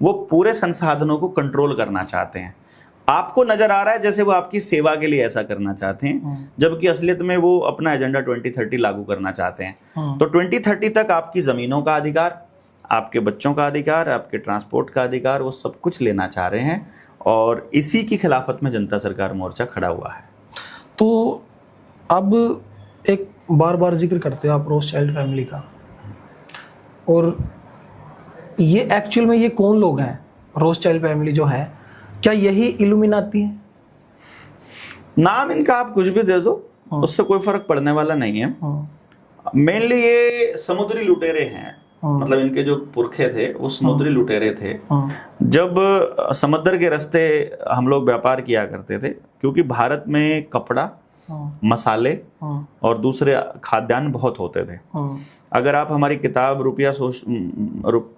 वो पूरे संसाधनों को कंट्रोल करना चाहते हैं। आपको नजर आ रहा है जैसे वो आपकी सेवा के लिए ऐसा करना चाहते हैं, जबकि असलियत में वो अपना एजेंडा 2030 लागू करना चाहते हैं। तो 2030 तक आपकी जमीनों का अधिकार, आपके बच्चों का अधिकार, आपके ट्रांसपोर्ट का अधिकार, वो सब कुछ लेना चाह रहे हैं, और इसी की खिलाफत में जनता सरकार मोर्चा खड़ा हुआ है। तो अब एक बार बार जिक्र करते हो आप रोथस्चाइल्ड फैमिली का, और ये एक्चुअल में ये कौन लोग हैं? रोथस्चाइल्ड फैमिली जो है, क्या यही इल्यूमिनाती है? नाम इनका आप कुछ भी दे दो, उससे कोई फर्क पड़ने वाला नहीं है। मेनली ये समुद्री लुटेरे हैं, मतलब इनके जो पुरखे थे वो समुद्री लुटेरे थे। जब समुद्र के रास्ते हम लोग व्यापार किया करते थे, क्योंकि भारत में कपड़ा, मसाले और दूसरे खाद्यान्न बहुत होते थे। अगर आप हमारी किताब रुपया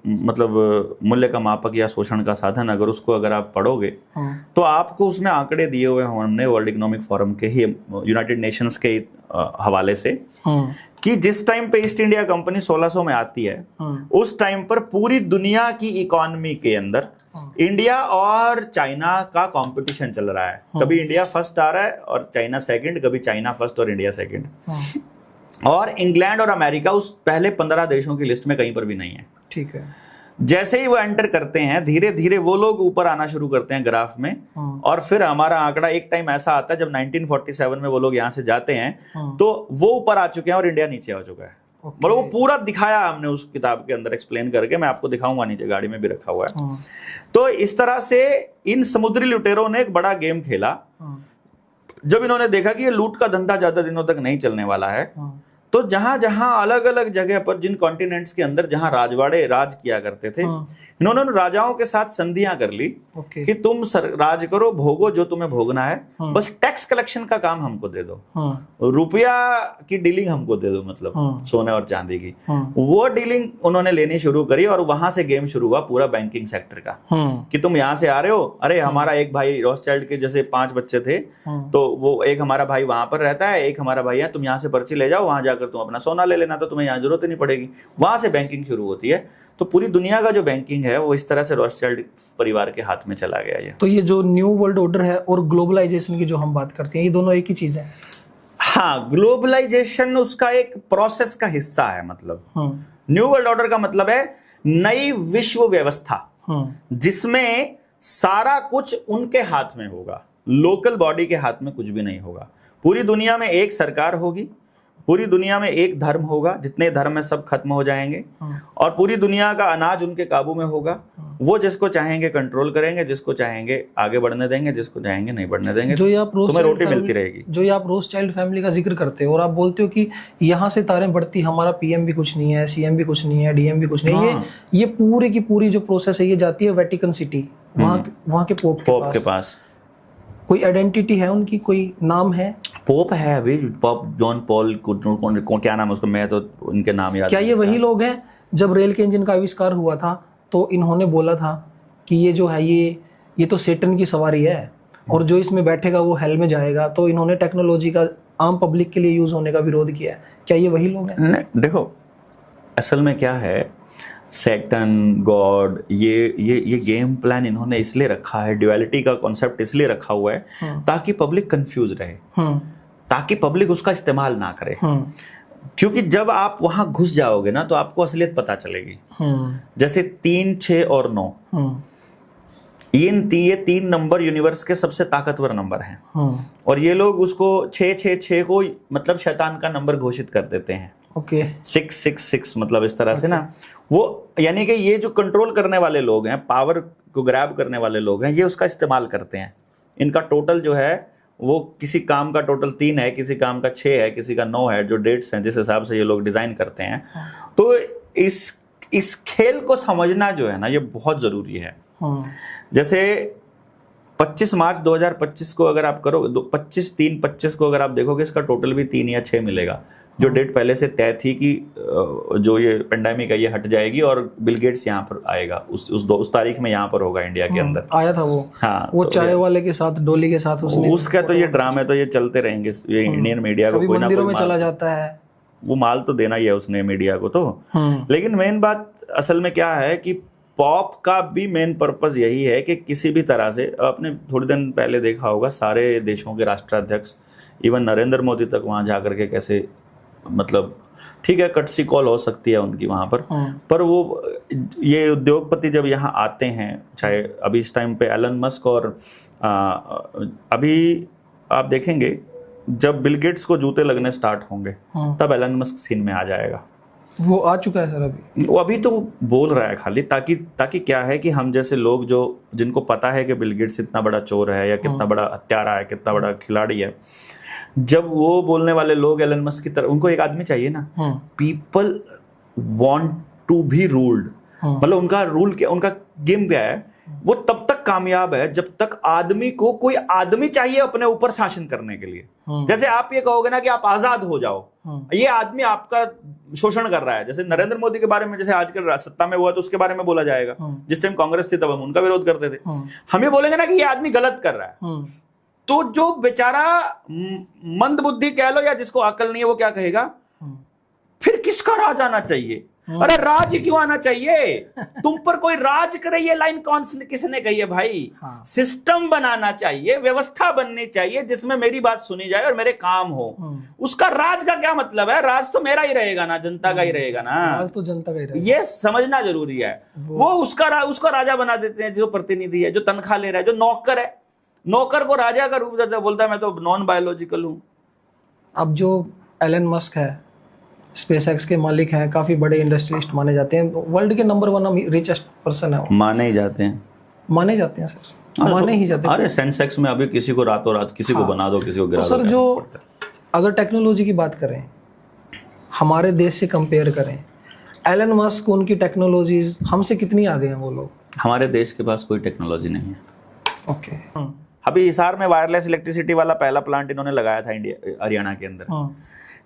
मतलब मूल्य का मापक या शोषण का साधन, अगर आप पढ़ोगे तो आपको उसमें आंकड़े दिए हुए हैं हमने वर्ल्ड इकोनॉमिक फोरम के ही, यूनाइटेड नेशंस के हवाले से, कि जिस टाइम पे ईस्ट इंडिया कंपनी 1600 में आती है, उस टाइम पर पूरी दुनिया की इकोनॉमी के अंदर इंडिया और चाइना का कंपटीशन चल रहा है। कभी इंडिया फर्स्ट आ रहा है और चाइना सेकंड, कभी चाइना फर्स्ट और इंडिया सेकंड। और इंग्लैंड और अमेरिका उस पहले 15 देशों की लिस्ट में कहीं पर भी नहीं है। ठीक है। जैसे ही वो एंटर करते हैं, धीरे धीरे वो लोग ऊपर आना शुरू करते हैं ग्राफ में, और फिर हमारा आंकड़ा एक टाइम ऐसा आता है जब 1947 में वो लोग यहाँ से जाते हैं तो वो ऊपर आ चुके हैं और इंडिया नीचे आ चुका है। मतलब वो पूरा दिखाया हमने उस किताब के अंदर एक्सप्लेन करके, मैं आपको दिखाऊंगा, नीचे गाड़ी में भी रखा हुआ है। तो इस तरह से इन समुद्री लुटेरों ने एक बड़ा गेम खेला। जब इन्होंने देखा कि ये लूट का धंधा ज्यादा दिनों तक नहीं चलने वाला है, तो जहां जहां अलग अलग जगह पर, जिन कॉन्टिनेंट्स के अंदर जहां राजवाड़े राज किया करते थे, इन्होंने राजाओं के साथ संधियां कर ली कि तुम राज करो, भोगो जो तुम्हें भोगना है, बस टैक्स कलेक्शन का काम हमको दे दो, रुपया की डीलिंग हमको दे दो, मतलब सोने और चांदी की। वो डीलिंग उन्होंने लेनी शुरू करी, और वहां से गेम शुरू हुआ पूरा बैंकिंग सेक्टर का, कि तुम यहाँ से आ रहे हो, अरे हमारा एक भाई रोथस्चाइल्ड के जैसे 5 बच्चे थे, तो वो एक हमारा भाई वहां पर रहता है, एक हमारा भाई है, तुम यहाँ से पर्ची ले जाओ, वहां जाकर तुम अपना सोना ले लेना, तो तुम्हें यहाँ जरूरत ही नहीं पड़ेगी। वहां से बैंकिंग शुरू होती है। तो पूरी दुनिया का जो बैंकिंग है वो इस तरह से रोथस्चाइल्ड परिवार के हाथ में चला गया। ये तो ये जो न्यू वर्ल्ड ऑर्डर है और ग्लोबलाइजेशन की जो हम बात करते हैं, ये दोनों एक ही चीज है? हाँ, ग्लोबलाइजेशन उसका एक प्रोसेस का हिस्सा है। मतलब न्यू वर्ल्ड ऑर्डर का मतलब है नई विश्व व्यवस्था, जिसमें सारा कुछ उनके हाथ में होगा, लोकल बॉडी के हाथ में कुछ भी नहीं होगा। पूरी दुनिया में एक सरकार होगी, पूरी दुनिया में एक धर्म होगा, जितने धर्म है सब खत्म हो जाएंगे, और पूरी दुनिया का अनाज उनके काबू में होगा। वो जिसको चाहेंगे कंट्रोल करेंगे, जिसको चाहेंगे आगे बढ़ने देंगे, जिसको चाहेंगे नहीं बढ़ने देंगे। जो आप तुम्हें रोटी मिलती रहेगी। जो ये आप रोथस्चाइल्ड फैमिली का जिक्र करते हो और आप बोलते हो कि यहाँ से तारें बढ़ती, हमारा पीएम भी कुछ नहीं है, सीएम भी कुछ नहीं है, डीएम भी कुछ नहीं है, ये पूरी की पूरी जो प्रोसेस है ये जाती है वेटिकन सिटी, वहाँ के पोप के पास। कोई आइडेंटिटी है उनकी, कोई नाम है? पोप है अभी, पोप जॉन पॉल को क्या नाम है उसको, मैं तो उनके नाम याद। क्या ये वही लोग हैं जब रेल के इंजन का आविष्कार हुआ था तो इन्होंने बोला था कि ये जो है ये तो सेटन की सवारी है और जो इसमें बैठेगा वो हेल में जाएगा, तो इन्होंने टेक्नोलॉजी का आम पब्लिक के लिए यूज होने का विरोध किया है? क्या ये वही लोग हैं? देखो, असल में क्या है, सैटर्न, गॉड, ये गेम प्लान इन्होंने इसलिए रखा है, ड्युअलिटी का कॉन्सेप्ट इसलिए रखा हुआ है ताकि पब्लिक कंफ्यूज रहे, ताकि पब्लिक उसका इस्तेमाल ना करे। क्योंकि जब आप वहां घुस जाओगे ना तो आपको असलियत पता चलेगी। जैसे 3, 6 और 9, ये 3 नंबर यूनिवर्स के सबसे ताकतवर नंबर हैं, और ये लोग उसको 666 को मतलब शैतान का नंबर घोषित कर देते हैं। 666 मतलब इस तरह से ना, वो यानी कि ये जो कंट्रोल करने वाले लोग हैं, पावर को ग्रैब करने वाले लोग हैं, ये उसका इस्तेमाल करते हैं। इनका टोटल जो है वो किसी काम का टोटल 3 है, किसी काम का 6 है, किसी का 9 है, जो डेट्स हैं जिस हिसाब से ये लोग डिजाइन करते हैं। तो इस खेल को समझना जो है ना, ये बहुत जरूरी है। जैसे 25 मार्च 2025 को अगर आप करो, 25/3/25 को अगर आप देखोगे, इसका टोटल भी 3 या 6 मिलेगा। जो डेट पहले से तय थी कि जो ये पेंडेमिक है ये हट जाएगी और बिल गेट्स यहाँ पर आएगा, उस तारीख में यहाँ पर होगा इंडिया के अंदर। आया था वो। हाँ, वो चाय वाले के साथ, डोली के साथ उसका तो ये ड्रामे तो ये चलते रहेंगे। ये इंडियन मीडिया को कोई ना कोई में चला जाता है, वो माल तो देना ही है उसने मीडिया को तो। लेकिन मेन बात असल में क्या है कि पॉप का भी मेन पर्पस यही है कि किसी भी तरह से, आपने थोड़ी दिन पहले देखा होगा सारे देशों के राष्ट्राध्यक्ष, इवन नरेंद्र मोदी तक वहां जाकर के कैसे, मतलब ठीक है कटसी कॉल हो सकती है उनकी वहां पर वो ये उद्योगपति जब यहाँ आते हैं, चाहे अभी इस टाइम पे एलन मस्क, और अभी आप देखेंगे जब बिल गेट्स को जूते लगने स्टार्ट होंगे तब एलन मस्क सीन में आ जाएगा। वो आ चुका है सर अभी, वो अभी तो बोल रहा है खाली, ताकि क्या है कि हम जैसे लोग जो जिनको पता है कि बिल गेट्स इतना बड़ा चोर है या कितना बड़ा हत्यारा है, कितना बड़ा खिलाड़ी है, जब वो बोलने वाले लोग एलन मस्क की तरह, उनको एक आदमी चाहिए ना, people want to be ruled, मतलब उनका रूल क्या, उनका गेम क्या है, वो तब तक कामयाब है जब तक आदमी को कोई आदमी चाहिए अपने ऊपर शासन करने के लिए। जैसे आप ये कहोगे ना कि आप आजाद हो जाओ, ये आदमी आपका शोषण कर रहा है। जैसे नरेंद्र मोदी के बारे में जैसे आजकल सत्ता में हुआ तो उसके बारे में बोला जाएगा, जिस टाइम कांग्रेस थी तब हम उनका विरोध करते थे। हम ये बोलेंगे ना कि ये आदमी गलत कर रहा है, तो जो बेचारा मंदबुद्धि कह लो या जिसको अकल नहीं है वो क्या कहेगा, फिर किसका राज आना चाहिए? अरे राज क्यों आना चाहिए? तुम पर कोई राज करे, ये लाइन किसने कही है भाई? सिस्टम बनाना चाहिए, व्यवस्था बननी चाहिए जिसमें मेरी बात सुनी जाए और मेरे काम हो। उसका राज का क्या मतलब है? राज तो मेरा ही रहेगा ना, जनता का ही रहेगा ना, राज तो जनता का ही रहेगा। ये समझना जरूरी है। वो उसका राजा बना देते हैं, जो प्रतिनिधि है, जो तनख्वाह ले रहा है, जो नौकर है, नौकर को राजा का रूप देता है, बोलता है मैं तो नॉन बायोलॉजिकल हूं। अब जो एलन मस्क है, स्पेसएक्स के मालिक हैं, काफी बड़े इंडस्ट्रियलिस्ट माने जाते हैं, वर्ल्ड के नंबर 1 रिचेस्ट पर्सन है। माने ही जाते हैं सर, माने ही जाते हैं। अरे सेंसेक्स में अभी किसी को रातों रात किसी को बना दो, किसी को गिरा दो। सर जो अगर टेक्नोलॉजी की बात करें, हमारे देश से कंपेयर करें, एलन मस्क, उनकी टेक्नोलॉजीज हमसे कितनी आगे हैं वो लोग? हमारे देश के पास कोई टेक्नोलॉजी नहीं है। ओके। अभी हिसार में वायरलेस इलेक्ट्रिसिटी वाला पहला प्लांट इन्होंने लगाया था हरियाणा के अंदर,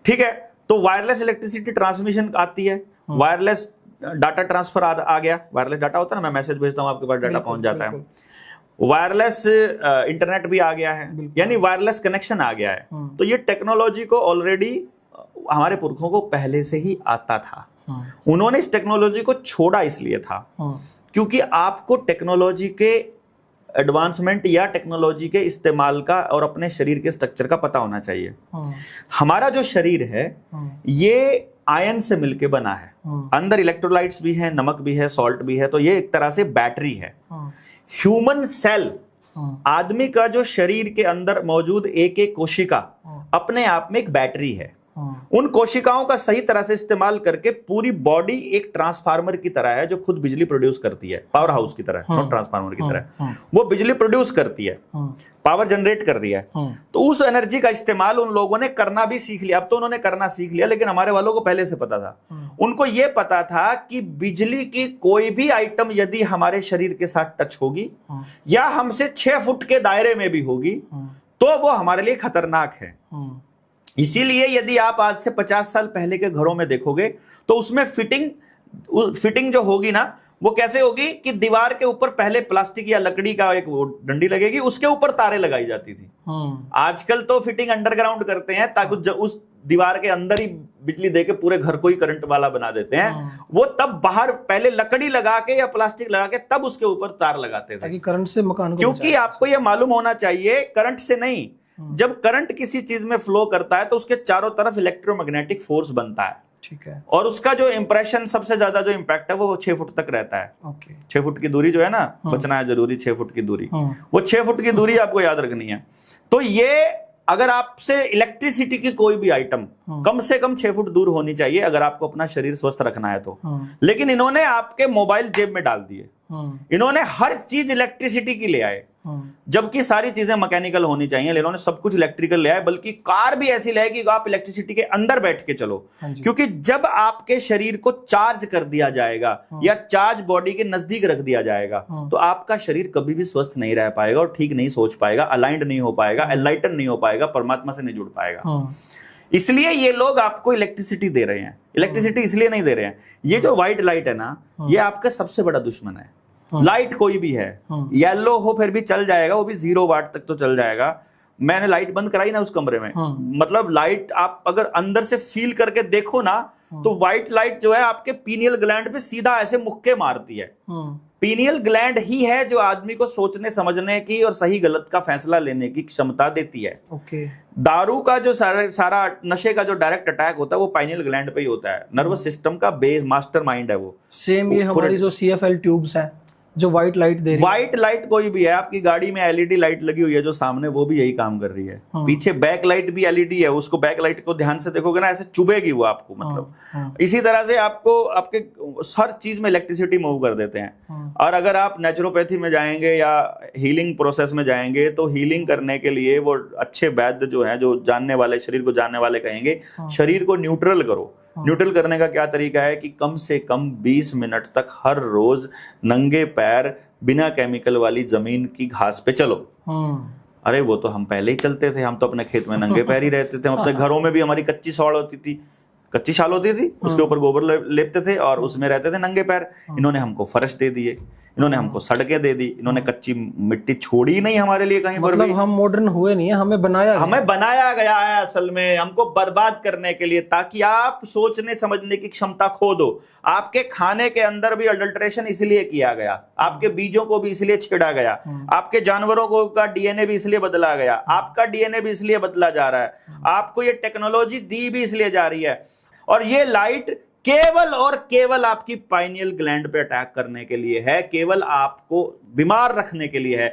ठीक है। तो वायरलेस इलेक्ट्रिसिटी ट्रांसमिशन आती है, वायरलेस डाटा ट्रांसफर आ गया। वायरलेस डाटा होता है ना, मैं मैसेज भेजता हूं आपके पास डाटा पहुंच जाता है। वायरलेस इंटरनेट भी आ गया है, यानी वायरलेस कनेक्शन आ गया है। तो ये टेक्नोलॉजी को ऑलरेडी हमारे पुरखों को पहले से ही आता था। उन्होंने इस टेक्नोलॉजी को छोड़ा इसलिए था क्योंकि आपको टेक्नोलॉजी के एडवांसमेंट या टेक्नोलॉजी के इस्तेमाल का और अपने शरीर के स्ट्रक्चर का पता होना चाहिए। हमारा जो शरीर है ये आयन से मिलके बना है, अंदर इलेक्ट्रोलाइट्स भी हैं, नमक भी है, सॉल्ट भी है, तो ये एक तरह से बैटरी है। ह्यूमन सेल, आदमी का जो शरीर के अंदर मौजूद एक एक कोशिका अपने आप में एक बैटरी है। उन कोशिकाओं का सही तरह से इस्तेमाल करके पूरी बॉडी एक ट्रांसफार्मर की तरह है जो खुद बिजली प्रोड्यूस करती है, पावर हाउस की तरह, नॉट ट्रांसफार्मर की तरह। वो बिजली प्रोड्यूस करती है, पावर जनरेट कर रही है। तो उस एनर्जी का इस्तेमाल उन लोगों ने करना भी सीख लिया। अब तो उन्होंने करना सीख लिया, लेकिन हमारे वालों को पहले से पता था। उनको यह पता था कि बिजली की कोई भी आइटम यदि हमारे शरीर के साथ टच होगी या हमसे 6 फुट के दायरे में भी होगी तो वो हमारे लिए खतरनाक है। इसीलिए यदि आप आज से 50 साल पहले के घरों में देखोगे तो उसमें फिटिंग जो होगी ना, वो कैसे होगी कि दीवार के ऊपर पहले प्लास्टिक या लकड़ी का एक वो डंडी लगेगी, उसके ऊपर तारे लगाई जाती थी। आजकल तो फिटिंग अंडरग्राउंड करते हैं ताकि उस दीवार के अंदर ही बिजली देके पूरे घर को ही करंट वाला बना देते हैं। वो तब बाहर पहले लकड़ी लगा के या प्लास्टिक लगा के तब उसके ऊपर तार लगाते थे ताकि करंट से मकान को, क्योंकि आपको यह मालूम होना चाहिए करंट से नहीं, जब करंट किसी चीज में फ्लो करता है तो उसके चारों तरफ इलेक्ट्रोमैग्नेटिक फोर्स बनता है, ठीक है। और उसका जो इंप्रेशन सबसे ज्यादा जो इंपैक्ट है वो 6 फुट तक रहता है। 6 फुट की दूरी जो है ना, बचना है जरूरी 6 फुट की दूरी, वो 6 फुट की दूरी आपको याद रखनी है। तो ये अगर आपसे इलेक्ट्रिसिटी की कोई भी आइटम कम से कम 6 फुट दूर होनी चाहिए अगर आपको अपना शरीर स्वस्थ रखना है तो। लेकिन इन्होंने आपके मोबाइल जेब में डाल दिए, इन्होंने हर चीज इलेक्ट्रिसिटी की ले आए, जबकि सारी चीजें मैकेनिकल होनी चाहिए। इन्होंने सब कुछ इलेक्ट्रिकल ले आए, बल्कि कार भी ऐसी ले आए कि आप इलेक्ट्रिसिटी के अंदर बैठ के चलो। क्योंकि जब आपके शरीर को चार्ज कर दिया जाएगा या चार्ज बॉडी के नजदीक रख दिया जाएगा तो आपका शरीर कभी भी स्वस्थ नहीं रह पाएगा और ठीक नहीं सोच पाएगा, अलाइंड नहीं हो पाएगा, एनलाइटन नहीं हो पाएगा, परमात्मा से नहीं जुड़ पाएगा। इसलिए ये लोग आपको इलेक्ट्रिसिटी दे रहे हैं। इलेक्ट्रिसिटी इसलिए नहीं दे रहे हैं, ये जो व्हाइट लाइट है ना, ये आपका सबसे बड़ा दुश्मन है। लाइट कोई भी है, येलो हो फिर भी चल जाएगा, वो भी 0 वाट तक तो चल जाएगा। मैंने लाइट बंद कराई ना उस कमरे में, मतलब लाइट आप अगर अंदर से फील करके देखो ना तो व्हाइट लाइट जो है आपके पीनियल ग्लैंड पे सीधा ऐसे मुक्के मारती है। पीनियल ग्लैंड ही है जो आदमी को सोचने समझने की और सही गलत का फैसला लेने की क्षमता देती है। ओके। दारू का जो सारा नशे का जो डायरेक्ट अटैक होता है वो पाइनियल ग्लैंड पे ही होता है। नर्वस सिस्टम का बेस मास्टरमाइंड है वो। सेम ये हमारी जो CFL ट्यूब्स है जो व्हाइट लाइट दे रही है। व्हाइट लाइट कोई भी है, आपकी गाड़ी में LED लाइट लगी हुई है जो सामने, वो भी यही काम कर रही है। पीछे बैक लाइट भी LED है, उसको बैक लाइट को ध्यान से देखोगे ना ऐसे चुभेगी वो आपको, मतलब इसी तरह से आपको आपके हर चीज में इलेक्ट्रिसिटी मूव कर देते हैं। और अगर आप नेचुरोपैथी में जाएंगे या हीलिंग प्रोसेस में जाएंगे तो हीलिंग करने के लिए वो अच्छे वैद्य जो हैं, जो जानने वाले, शरीर को जानने वाले कहेंगे शरीर को न्यूट्रल करो। न्यूट्रल करने का क्या तरीका है कि कम से कम 20 मिनट तक हर रोज नंगे पैर बिना केमिकल वाली जमीन की घास पे चलो। अरे वो तो हम पहले ही चलते थे, हम तो अपने खेत में नंगे पैर ही रहते थे। अपने घरों में भी हमारी कच्ची शाल होती थी, उसके ऊपर गोबर लेपते थे और उसमें रहते थे नंगे पैर। इन्होंने हमको फर्श दे दिए, इन्होंने हमको सड़कें दे दी, इन्होंने कच्ची मिट्टी छोड़ी ही नहीं हमारे लिए कहीं पर भी। मतलब हम मॉडर्न हुए नहीं है, हमें बनाया गया है असल में हमको बर्बाद करने के लिए, ताकि आप सोचने समझने की क्षमता खो दो। आपके खाने के अंदर भी अडल्ट्रेशन इसलिए किया गया, आपके बीजों को भी इसलिए छेड़ा गया, आपके जानवरों को का DNA भी इसलिए बदला गया, आपका DNA भी इसलिए बदला जा रहा है, आपको ये टेक्नोलॉजी दी भी इसलिए जा रही है। और ये लाइट केवल और केवल आपकी पाइनियल ग्लैंड पे अटैक करने के लिए है, केवल आपको बीमार रखने के लिए है।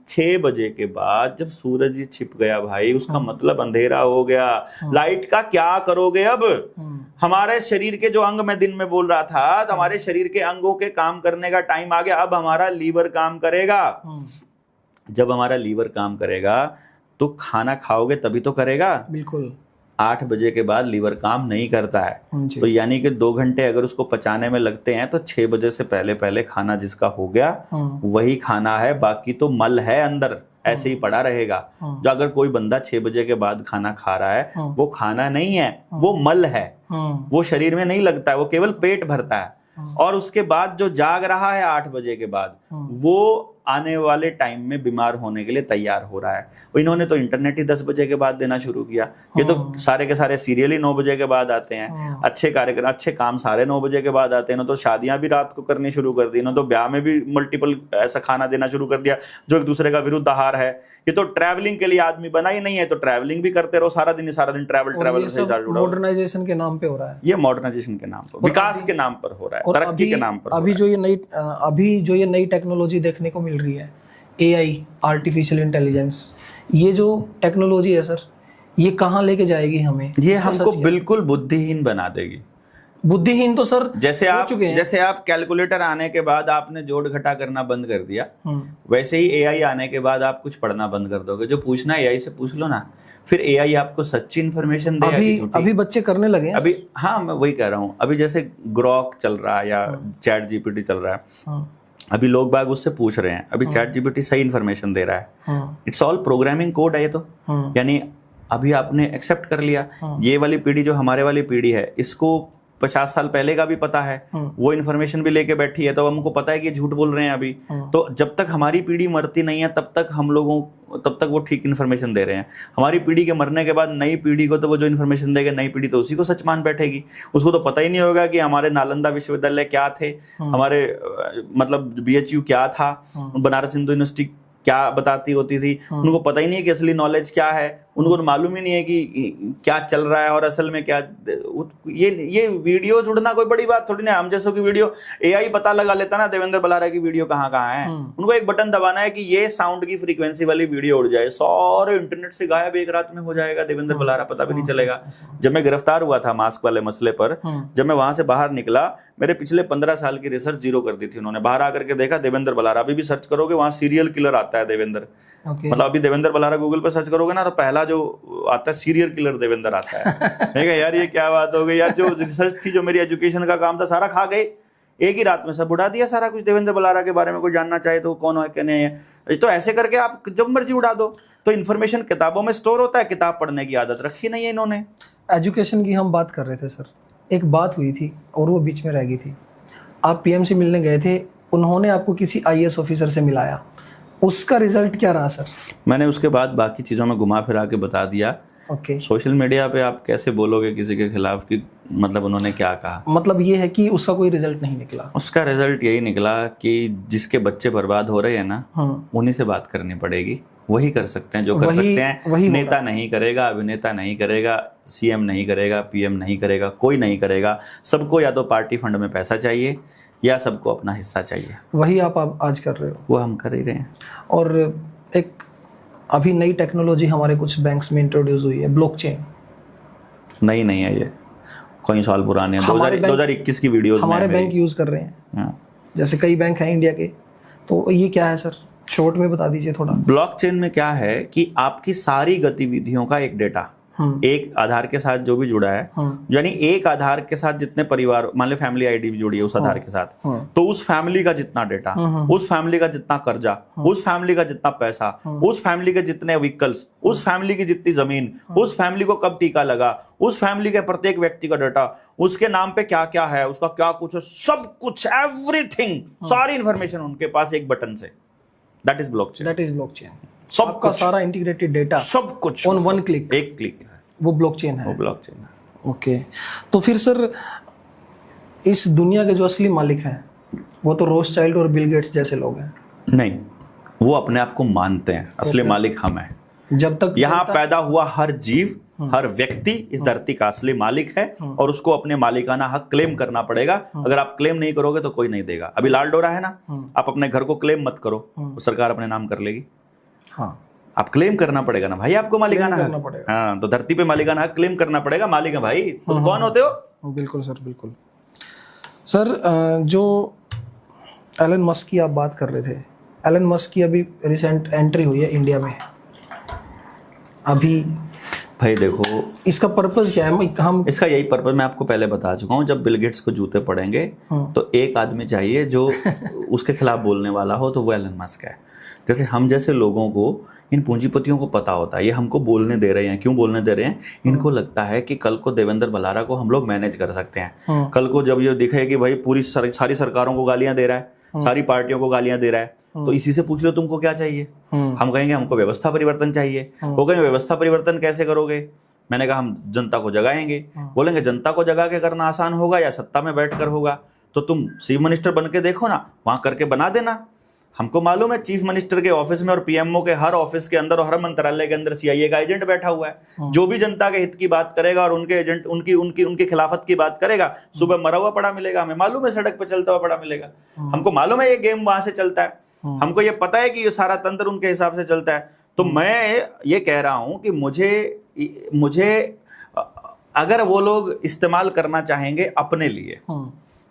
6 बजे के बाद जब सूरज ही छिप गया भाई, उसका मतलब अंधेरा हो गया। लाइट का क्या करोगे अब? हमारे शरीर के जो अंग मैं दिन में बोल रहा था, तो हमारे शरीर के अंगों के काम करने का टाइम आ गया। अब हमारा लीवर काम करेगा। जब हमारा लीवर काम करेगा तो खाना खाओगे तभी तो करेगा। बिल्कुल। 8 बजे के बाद लीवर काम नहीं करता है, तो यानी कि 2 घंटे अगर उसको पचाने में लगते हैं तो 6 बजे से पहले खाना जिसका हो गया वही खाना है, बाकी तो मल है अंदर, ऐसे ही पड़ा रहेगा। जो अगर कोई बंदा 6 बजे के बाद खाना खा रहा है वो खाना नहीं है, वो मल है, वो शरीर में नहीं लगता है, वो केवल पेट भरता है। और उसके बाद जो जाग रहा है 8 बजे के बाद, वो आने वाले टाइम में बीमार होने के लिए तैयार हो रहा है। इन्होंने तो इंटरनेट ही 10 बजे के बाद देना शुरू किया। ये तो सारे के सारे सीरियल ही 9 बजे के बाद आते हैं। अच्छे कार्यक्रम, अच्छे काम सारे 9 बजे के बाद आते हैं। इन्होंने तो शादियां भी रात को करनी शुरू कर दी, इन्होंने तो ब्याह में भी मल्टीपल ऐसा खाना देना शुरू कर दिया जो एक दूसरे का विरुद्ध आहार है। ये तो ट्रैवलिंग के लिए आदमी बना ही नहीं है, तो ट्रैवलिंग भी करते रहो सारा दिन ट्रैवल से जुड़ा। मॉडर्नाइजेशन के नाम पे हो रहा है ये, मॉडर्नाइजेशन के नाम पर, विकास के नाम पर हो रहा है, तरक्की के नाम पर। अभी जो ये नई टेक्नोलॉजी देखने को मिल रही है, AI, आर्टिफिशियल इंटेलिजेंस, ये जो टेक्नोलॉजी है सर, ये कहाँ लेके जाएगी हमें? ये हमको बिल्कुल बुद्धिहीन बना देगी। बुद्धिहीन तो सर जैसे आप कैलकुलेटर आने के बाद आपने जोड़ घटा करना बंद कर दिया, वैसे ही AI आने के बाद आप कुछ पढ़ना बंद कर दोगे। जो पूछना है AI से पूछ लो ना, फिर AI आपको सच्ची इन्फॉर्मेशन देगा। अभी बच्चे करने लगे हैं अभी। हाँ, मैं वही कह रहा हूँ। अभी जैसे ग्रॉक चल रहा है या ChatGPT चल रहा है, अभी लोग बाग उससे पूछ रहे हैं, अभी ChatGPT सही इन्फॉर्मेशन दे रहा है। इट्स ऑल प्रोग्रामिंग कोड है ये तो। यानी अभी आपने एक्सेप्ट कर लिया, ये वाली पीढ़ी जो हमारे वाली पीढ़ी है, इसको 50 साल पहले का भी पता है, वो इन्फॉर्मेशन भी लेके बैठी है, तो हमको पता है कि झूठ बोल रहे हैं अभी। तो जब तक हमारी पीढ़ी मरती नहीं है तब तक वो ठीक इन्फॉर्मेशन दे रहे हैं। हमारी पीढ़ी के मरने के बाद नई पीढ़ी को तो वो जो इन्फॉर्मेशन देगा, नई पीढ़ी तो उसी को सच मान बैठेगी। उसको तो पता ही नहीं होगा कि हमारे नालंदा विश्वविद्यालय क्या थे, हमारे मतलब BHU क्या था, बनारस हिंदू यूनिवर्सिटी क्या बताती होती थी। उनको पता ही नहीं है कि असली नॉलेज क्या है, उनको तो मालूम ही नहीं है कि क्या चल रहा है और असल में क्या। ये वीडियो जुड़ना कोई बड़ी बात थोड़ी ना। हम जैसों की वीडियो AI पता लगा लेता ना देवेंद्र बलारा की वीडियो कहाँ है। उनको एक बटन दबाना है कि ये साउंड की फ्रीक्वेंसी वाली वीडियो उड़ जाए, सारे इंटरनेट से गायब एक रात में हो जाएगा देवेंद्र बलारा, पता भी नहीं चलेगा। जब मैं गिरफ्तार हुआ था मास्क वाले मसले पर, जब मैं वहां से बाहर निकला, मेरे पिछले 15 साल की रिसर्च जीरो कर दी थी उन्होंने। बाहर आकर के देखा देवेंद्र बलारा, अभी भी सर्च करोगे वहां सीरियल किलर आता है देवेंद्र। मतलब अभी देवेंद्र बलारा गूगल पर सर्च करोगे ना तो पहला जो आता है सीरियल किलर देवेंद्र आता है। यार ये क्या बात हो गई यार, जो रिसर्च थी, जो मेरी एजुकेशन का काम था, सारा खा गए एक ही रात में, सब उड़ा दिया सारा कुछ। देवेंद्र बलारा के बारे में कोई जानना चाहे तो कौन है कहने है, तो ऐसे करके आप जब मर्जी उड़ा दो। तो इन्फॉर्मेशन किताबों में स्टोर होता है, किताब पढ़ने की आदत रखी नहीं है इन्होंने। एजुकेशन की हम बात कर रहे थे सर, एक बात हुई थी और वो बीच में रह गई थी। आप PMC मिलने गए थे, उन्होंने आपको किसी IAS ऑफिसर से मिलाया, उसका रिजल्ट क्या रहा सर? मैंने उसके बाद बाकी चीज़ों में घुमा फिरा के बता दिया ओके, सोशल मीडिया पे आप कैसे बोलोगे किसी के खिलाफ कि मतलब उन्होंने क्या कहा? मतलब ये है कि उसका कोई रिजल्ट नहीं निकला। उसका रिजल्ट यही निकला कि जिसके बच्चे बर्बाद हो रहे हैं ना, हाँ, उन्हीं से बात करनी पड़ेगी। वही कर सकते हैं जो कर वही- सकते हैं। वही नेता नहीं करेगा, अभिनेता नहीं करेगा, सीएम नहीं करेगा, पीएम नहीं करेगा, कोई नहीं करेगा। सबको या तो पार्टी फंड में पैसा चाहिए या सबको अपना हिस्सा चाहिए। वही आप आज कर रहे हो। वो हम कर ही रहे हैं। और एक अभी नई टेक्नोलॉजी हमारे कुछ बैंक्स में इंट्रोड्यूस हुई है, ब्लॉकचेन। नहीं है ये, कई साल पुराने हैं। हमारे 2021 की वीडियोस में हमारे है बैंक मेरी। यूज कर रहे हैं, हाँ। जैसे कई बैंक हैं इंडिया के। तो ये क्या है सर, शॉर्ट में बता दीजिए थोड़ा। ब्लॉकचेन में क्या है कि आपकी सारी गतिविधियों का एक डेटा एक आधार के साथ जो भी जुड़ा है, यानी एक आधार के साथ जितने परिवार, मान लो फैमिली आईडी भी जुड़ी है उस आधार के साथ, तो उस फैमिली का जितना डेटा, उस फैमिली का जितना कर्जा, उस फैमिली का जितना पैसा, उस फैमिली के जितने व्हीकल्स, उस फैमिली की जितनी जमीन, उस फैमिली को कब टीका लगा, उस फैमिली के प्रत्येक व्यक्ति का डेटा, उसके नाम पे क्या क्या है, उसका क्या कुछ है, सब कुछ, एवरीथिंग, सारी इंफॉर्मेशन उनके पास एक बटन से। That is blockchain. That is blockchain. सब आपका कुछ, सारा इंटीग्रेटेड डेटा सब कुछ ऑन वन क्लिक, एक क्लिक, वो ब्लॉकचेन है। वो ब्लॉकचेन है। ओके, तो फिर सर इस दुनिया के जो असली मालिक हैं वो तो रोथशाइल्ड और बिल गेट्स जैसे लोग हैं। नहीं, वो अपने आप को मानते हैं असली मालिक हम हैं। जब तक यहाँ पैदा हुआ हर जीव, हर व्यक्ति इस धरती का असली मालिक है और उसको अपने मालिकाना हक क्लेम करना पड़ेगा। अगर आप क्लेम नहीं करोगे तो कोई नहीं देगा। अभी लाल डोरा है ना, आप अपने घर को क्लेम मत करो, तो सरकार अपने नाम कर लेगी। हाँ, आप क्लेम करना पड़ेगा ना भाई, आपको मालिकाना करना हक। पड़ेगा। हाँ, तो धरती पे मालिकाना हक क्लेम करना पड़ेगा। मालिक है भाई, तुम कौन होते हो? बिल्कुल सर, बिल्कुल सर। जो एलन मस्क की आप बात कर रहे थे, एलन मस्क की अभी रिसेंट एंट्री हुई है इंडिया में। अभी भाई देखो, इसका पर्पस क्या है? हम इसका यही पर्पस मैं आपको पहले बता चुका हूँ। जब बिल गेट्स को जूते पड़ेंगे तो एक आदमी चाहिए जो उसके खिलाफ बोलने वाला हो, तो वो एलन मस्क है। जैसे हम जैसे लोगों को, इन पूंजीपतियों को पता होता है ये हमको बोलने दे रहे हैं। क्यों बोलने दे रहे हैं? इनको लगता है कि कल को देवेंद्र भलारा को हम लोग मैनेज कर सकते हैं। कल को जब ये दिखे कि भाई पूरी सारी सरकारों को गालियां दे रहा है, सारी पार्टियों को गालियां दे रहा है, तो इसी से पूछ लो तुमको क्या चाहिए। हम कहेंगे हमको व्यवस्था परिवर्तन चाहिए। वो कहेंगे व्यवस्था परिवर्तन कैसे करोगे? मैंने कहा हम जनता को जगाएंगे। बोलेंगे जनता को जगा के करना आसान होगा या सत्ता में बैठकर होगा? तो तुम चीफ मिनिस्टर बन के देखो ना, वहां करके बना देना। हमको मालूम है चीफ मिनिस्टर के ऑफिस में और पीएमओ के हर ऑफिस के अंदर और हर मंत्रालय के अंदर सीआईए का एजेंट बैठा हुआ है, जो भी जनता के हित की बात करेगा और उनके एजेंट उनकी उनकी उनकी खिलाफत की बात करेगा, सुबह मरा हुआ पड़ा मिलेगा। हमें मालूम है सड़क पे चलता हुआ पड़ा मिलेगा। हमको मालूम है ये गेम वहां से चलता है। हमको ये पता है कि ये सारा तंत्र उनके हिसाब से चलता है। तो मैं ये कह रहा हूं कि मुझे अगर वो लोग इस्तेमाल करना चाहेंगे अपने लिए,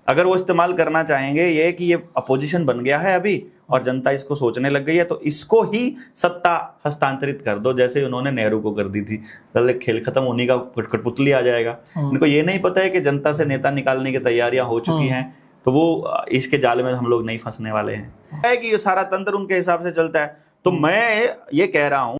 अगर वो इस्तेमाल करना चाहेंगे ये कि ये अपोजिशन बन गया है अभी और जनता इसको सोचने लग गई है, तो इसको ही सत्ता हस्तांतरित कर दो, जैसे उन्होंने नेहरू को कर दी थी। कल खेल खत्म होने का कठपुतली आ जाएगा। इनको ये नहीं पता है कि जनता से नेता निकालने की तैयारियां हो चुकी हैं, तो वो इसके जाल में हम लोग नहीं फंसने वाले हैं। है कि ये सारा तंत्र उनके हिसाब से चलता है। तो मैं ये कह रहा हूं